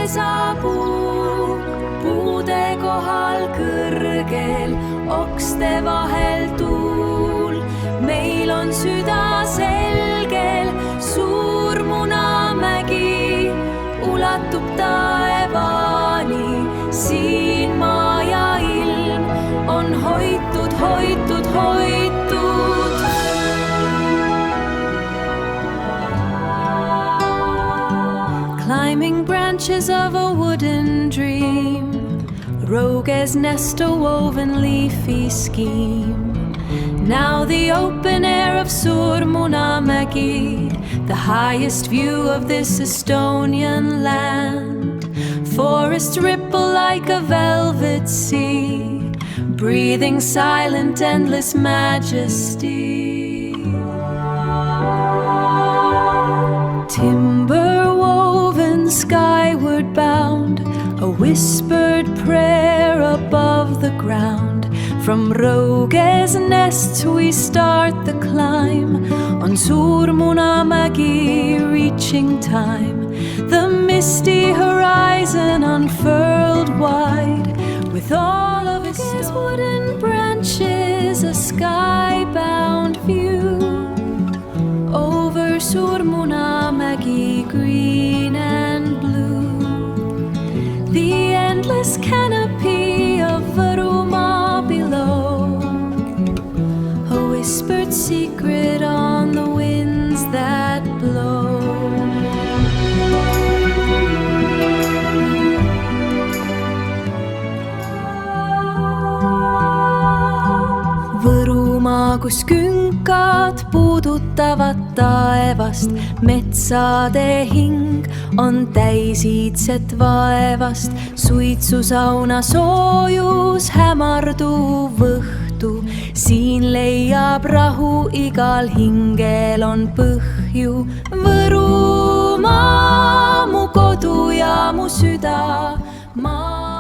pesapuu, puude kohal kõrgel, okste vahel tuul. Meil on süda selgel, suur Munamägi ulatub taevani. Siin maa ja ilm on hoitud, hoitud, hoitud. Climbing branches of a wooden dream, Roge's nest a woven leafy scheme. Now the open air of Suur Munamägi, the highest view of this Estonian land. Forests ripple like a velvet sea, breathing silent, endless majesty. Timber woven, skyward bound, a whispered prayer above the ground. From Roge's nests we start the climb, on Suur Munamägi reaching time. The misty horizon unfurled wide, with all of its wooden branches, a skybound view. Over Suur Munamägi, green and blue, the endless canopy of Võrumaa below, a whispered secret on the winds that blow. Võrumaa, kus künkad puudutavad taevast, metsade hing on täis iidset vaevast. Suitsusauna soojus hämarduv õhtu, siin leiab rahu, igal hingel on põhju. Võrumaa, mu kodu ja mu süda, maa.